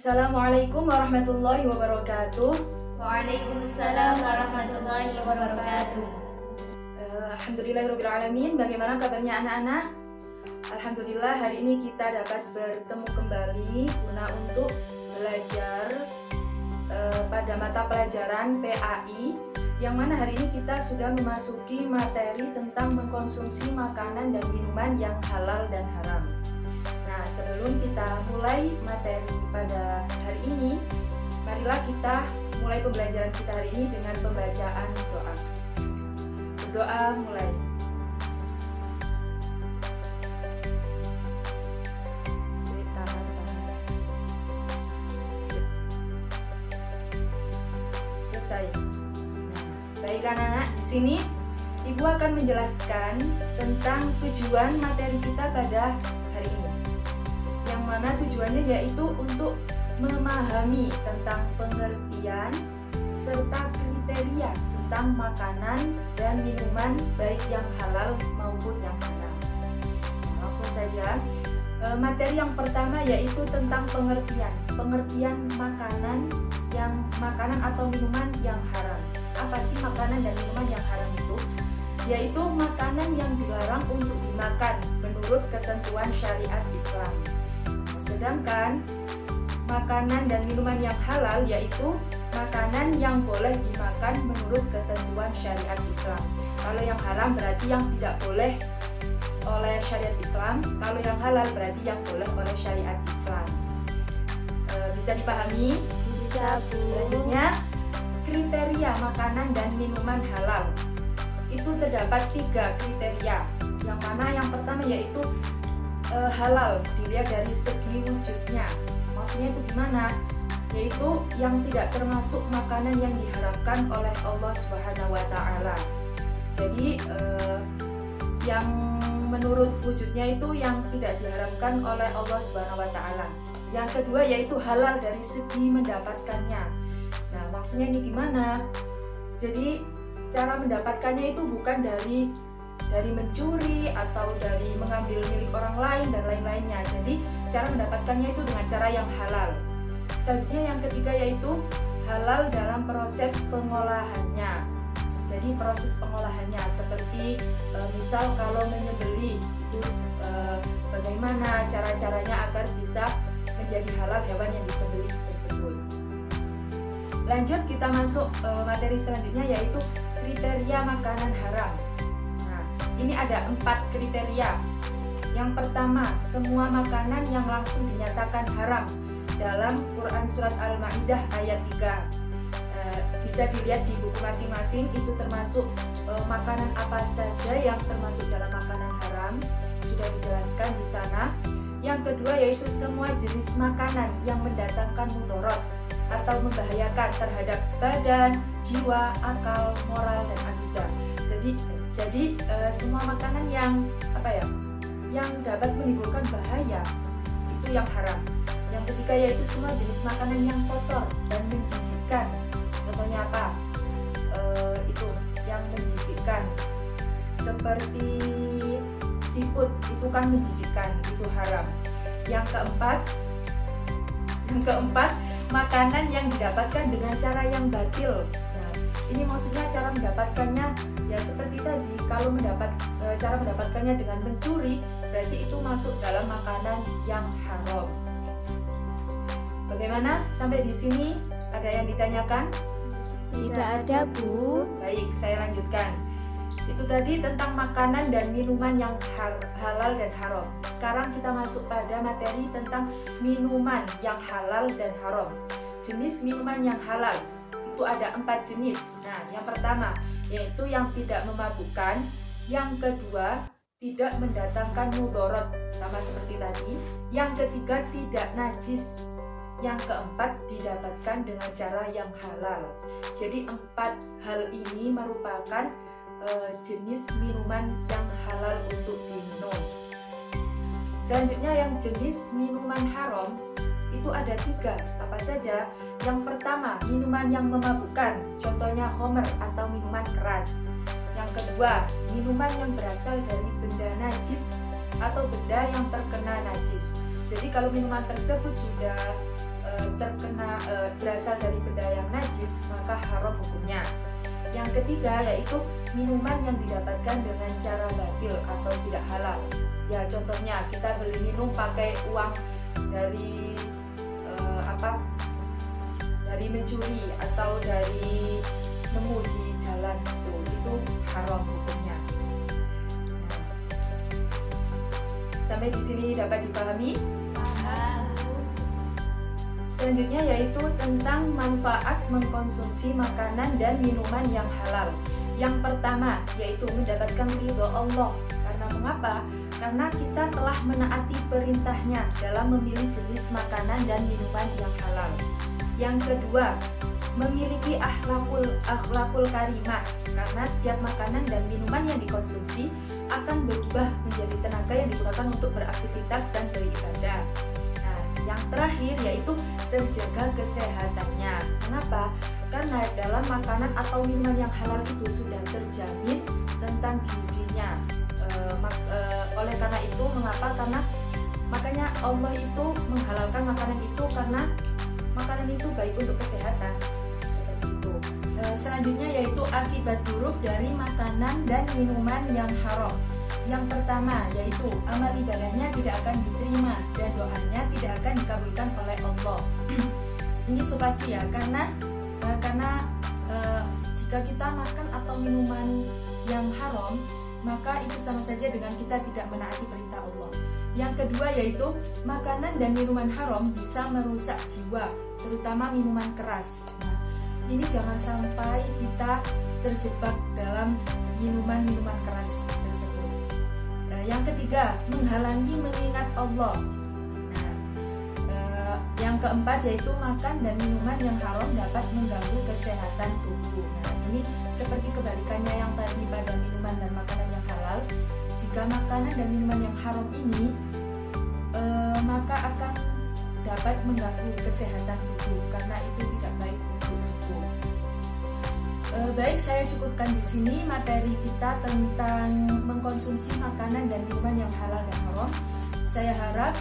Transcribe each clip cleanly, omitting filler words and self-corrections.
Assalamualaikum warahmatullahi wabarakatuh. Waalaikumsalam warahmatullahi wabarakatuh. Alhamdulillahirrahmanirrahim. Bagaimana kabarnya anak-anak? Alhamdulillah hari ini kita dapat bertemu kembali guna untuk belajar pada mata pelajaran PAI, yang mana hari ini kita sudah memasuki materi tentang mengkonsumsi makanan dan minuman yang halal dan haram. Nah, sebelum kita mulai materi pada hari ini, marilah kita mulai pembelajaran kita hari ini dengan pembacaan doa. Berdoa mulai. Selesai. Nah, baik anak-anak, di sini Ibu akan menjelaskan tentang tujuan materi kita pada hari ini. Yang mana tujuannya yaitu untuk memahami tentang pengertian serta kriteria tentang makanan dan minuman baik yang halal maupun yang haram. Langsung saja, materi yang pertama yaitu tentang pengertian makanan atau minuman yang haram. Apa sih makanan dan minuman yang haram itu? Yaitu makanan yang dilarang untuk dimakan menurut ketentuan syariat Islam. Sedangkan makanan dan minuman yang halal yaitu makanan yang boleh dimakan menurut ketentuan syariat Islam. Kalau yang haram berarti yang tidak boleh oleh syariat Islam. Kalau yang halal berarti yang boleh oleh syariat Islam. Bisa dipahami? Bisa, Bu. Selanjutnya, kriteria makanan dan minuman halal. Itu terdapat 3 kriteria. Yang mana yang pertama yaitu halal, dilihat dari segi wujudnya. Maksudnya itu gimana? Yaitu yang tidak termasuk makanan yang diharamkan oleh Allah Subhanahu wa Ta'ala. Jadi yang menurut wujudnya itu yang tidak diharamkan oleh Allah Subhanahu wa Ta'ala. Yang kedua yaitu halal dari segi mendapatkannya. Nah, maksudnya ini gimana? Jadi cara mendapatkannya itu bukan dari mencuri atau dari mengambil milik orang lain dan lain-lainnya. Jadi cara mendapatkannya itu dengan cara yang halal. Selanjutnya yang ketiga yaitu halal dalam proses pengolahannya. Jadi proses pengolahannya seperti misal kalau menyembelih itu bagaimana cara-caranya agar bisa menjadi halal hewan yang disembelih tersebut. Lanjut kita masuk materi selanjutnya yaitu kriteria makanan haram. Nah, ini ada 4 kriteria. Yang pertama, semua makanan yang langsung dinyatakan haram dalam Quran Surat Al-Ma'idah ayat 3. Bisa dilihat di buku masing-masing, itu termasuk makanan apa saja yang termasuk dalam makanan haram, sudah dijelaskan di sana. Yang kedua yaitu semua jenis makanan yang mendatangkan mudarat atau membahayakan terhadap badan, jiwa, akal, moral, dan akidah. Jadi semua makanan yang dapat menimbulkan bahaya itu yang haram. Yang ketiga yaitu semua jenis makanan yang kotor dan menjijikkan. Contohnya apa? Itu yang menjijikkan seperti seafood, itu kan menjijikkan, itu haram. Yang keempat, makanan yang didapatkan dengan cara yang batil. Nah, ini maksudnya cara mendapatkannya ya seperti tadi, kalau cara mendapatkannya dengan mencuri, berarti itu masuk dalam makanan yang haram. Bagaimana? Sampai di sini ada yang ditanyakan? Tidak ada, Bu. Baik, saya lanjutkan. Itu tadi tentang makanan dan minuman yang halal dan haram. Sekarang kita masuk pada materi tentang minuman yang halal dan haram. Jenis minuman yang halal itu ada 4 jenis. Nah, yang pertama yaitu yang tidak memabukkan. Yang kedua, tidak mendatangkan mudarat, sama seperti tadi. Yang ketiga, tidak najis. Yang keempat, didapatkan dengan cara yang halal. Jadi 4 hal ini merupakan jenis minuman yang halal untuk diminum. Selanjutnya yang jenis minuman haram itu ada 3. Apa saja? Yang pertama, minuman yang memabukkan, contohnya khamr atau minuman keras. Yang kedua, minuman yang berasal dari benda najis atau benda yang terkena najis. Jadi kalau minuman tersebut sudah berasal dari benda yang najis, maka haram hukumnya. Yang ketiga yaitu minuman yang didapatkan dengan cara batil atau tidak halal. Ya, contohnya kita beli minum pakai uang dari dari mencuri atau dari nemu di jalan, itu haram hukumnya. Sampai di sini dapat dipahami? Paham. Selanjutnya yaitu tentang manfaat mengkonsumsi makanan dan minuman yang halal. Yang pertama yaitu mendapatkan ridho Allah. Karena mengapa? Karena kita telah menaati perintahnya dalam memilih jenis makanan dan minuman yang halal. Yang kedua, memiliki akhlakul karimah, karena setiap makanan dan minuman yang dikonsumsi akan berubah menjadi tenaga yang digunakan untuk beraktivitas dan beribadah. Nah, yang terakhir yaitu terjaga kesehatannya. Kenapa? Karena dalam makanan atau minuman yang halal itu sudah terjamin tentang gizinya. Oleh karena itu, mengapa? Karena makanya Allah itu menghalalkan makanan itu karena makanan itu baik untuk kesehatan. Seperti itu. Selanjutnya yaitu akibat buruk dari makanan dan minuman yang haram. Yang pertama yaitu amal ibadahnya tidak akan diterima dan doanya tidak akan dikabulkan oleh Allah. Ini so pasti ya, karena jika kita makan atau minuman yang haram, maka itu sama saja dengan kita tidak menaati perintah Allah. Yang kedua yaitu makanan dan minuman haram bisa merusak jiwa, terutama minuman keras. Nah, ini jangan sampai kita terjebak dalam minuman-minuman keras tersebut. Nah, yang ketiga, menghalangi mengingat Allah. Nah, yang keempat yaitu makan dan minuman yang haram dapat mengganggu kesehatan tubuh. Nah, ini seperti kebalikannya yang tadi pada minuman dan makanan yang halal. Jika makanan dan minuman yang haram ini maka akan dapat mengganggu kesehatan tubuh karena itu tidak baik untuk tubuh. Baik, saya cukupkan di sini materi kita tentang mengkonsumsi makanan dan minuman yang halal dan haram. Saya harap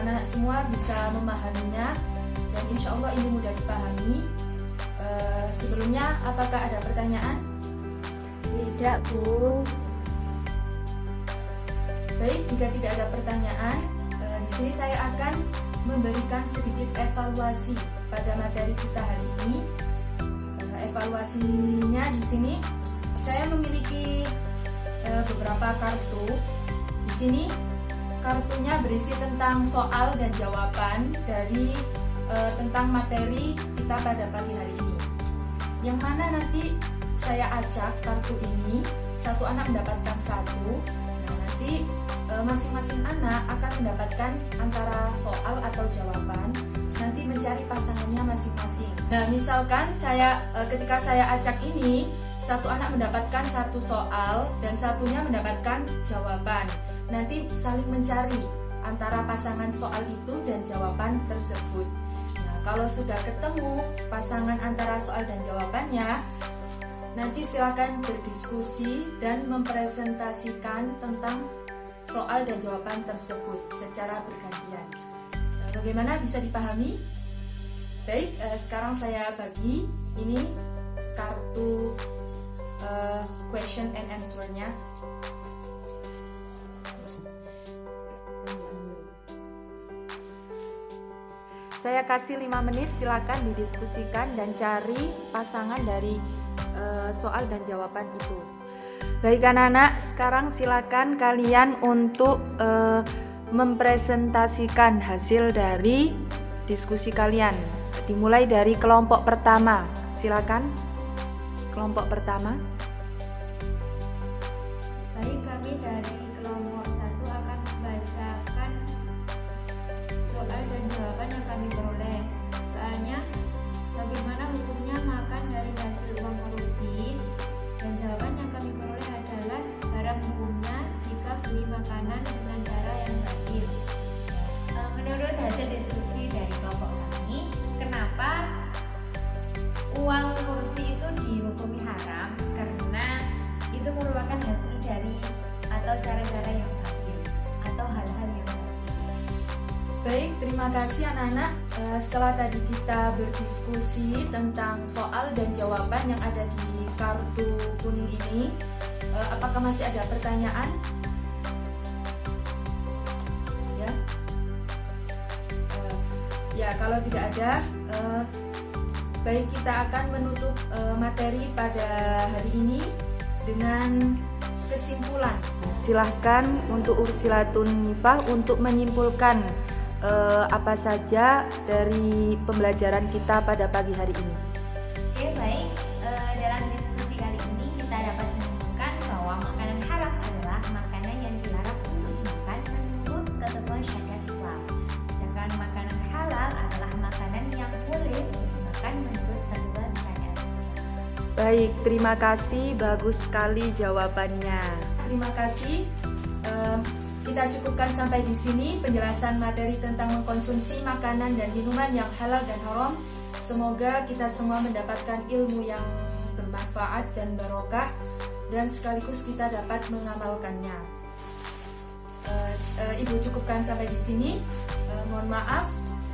anak-anak semua bisa memahaminya dan insya Allah ini mudah dipahami. Sebelumnya, apakah ada pertanyaan? Tidak, Bu. Baik, jika tidak ada pertanyaan, di sini saya akan memberikan sedikit evaluasi pada materi kita hari ini. Evaluasinya di sini saya memiliki beberapa kartu. Di sini kartunya berisi tentang soal dan jawaban dari tentang materi kita pada pagi hari ini. Yang mana nanti saya acak kartu ini, satu anak mendapatkan satu. Nah, nanti masing-masing anak akan mendapatkan antara soal atau jawaban, nanti mencari pasangannya masing-masing. Nah, misalkan ketika saya acak ini, satu anak mendapatkan satu soal dan satunya mendapatkan jawaban. Nanti saling mencari antara pasangan soal itu dan jawaban tersebut. Nah, kalau sudah ketemu pasangan antara soal dan jawabannya, nanti silakan berdiskusi dan mempresentasikan tentang soal dan jawaban tersebut secara bergantian. Nah, bagaimana, bisa dipahami? Baik, sekarang saya bagi ini kartu question and answer-nya. Saya kasih 5 menit, silakan didiskusikan dan cari pasangan dari soal dan jawaban itu. Baik anak-anak, sekarang silakan kalian untuk mempresentasikan hasil dari diskusi kalian. Dimulai dari kelompok pertama. Silakan. Kelompok pertama. Baik, kami dari kelompok 1 akan membacakan soal dan jawaban yang kami peroleh. Soalnya, bagaimana hukumnya makan dari hasil uang korupsi? Dan jawaban yang kami peroleh adalah haram hukumnya jika beli makanan dengan cara yang batil. Menurut hasil diskusi dari kelompok kami, kenapa uang korupsi itu dihukumi haram? Karena itu merupakan hasil dari atau cara-cara yang batil atau hal-hal yang batil. Baik, terima kasih anak-anak. Setelah tadi kita berdiskusi tentang soal dan jawaban yang ada di kartu kuning ini, apakah masih ada pertanyaan? Ya, ya kalau tidak ada, baik kita akan menutup materi pada hari ini dengan kesimpulan. Silahkan untuk Ursilatun Nifah untuk menyimpulkan apa saja dari pembelajaran kita pada pagi hari ini. Oke, baik. Dalam diskusi kali ini kita dapat menemukan bahwa makanan haram adalah makanan yang dilarang untuk dimakan menurut ketentuan syariat Islam. Sedangkan makanan halal adalah makanan yang boleh untuk dimakan menurut ketentuan syariat Islam. Baik, terima kasih. Bagus sekali jawabannya. Terima kasih. Kita cukupkan sampai di sini penjelasan materi tentang mengkonsumsi makanan dan minuman yang halal dan haram. Semoga kita semua mendapatkan ilmu yang bermanfaat dan barokah, dan sekaligus kita dapat mengamalkannya. Ibu cukupkan sampai di sini. Mohon maaf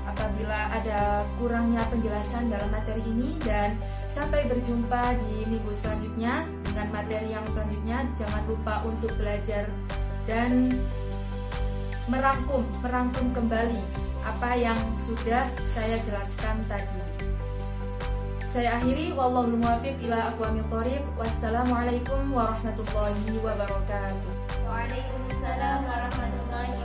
apabila ada kurangnya penjelasan dalam materi ini, dan sampai berjumpa di minggu selanjutnya dengan materi yang selanjutnya. Jangan lupa untuk belajar dan merangkum kembali apa yang sudah saya jelaskan tadi. Saya akhiri, wallahul muwaffiq ila aqwamit thoriq. Wassalamualaikum warahmatullahi wabarakatuh. Waalaikumsalam warahmatullahi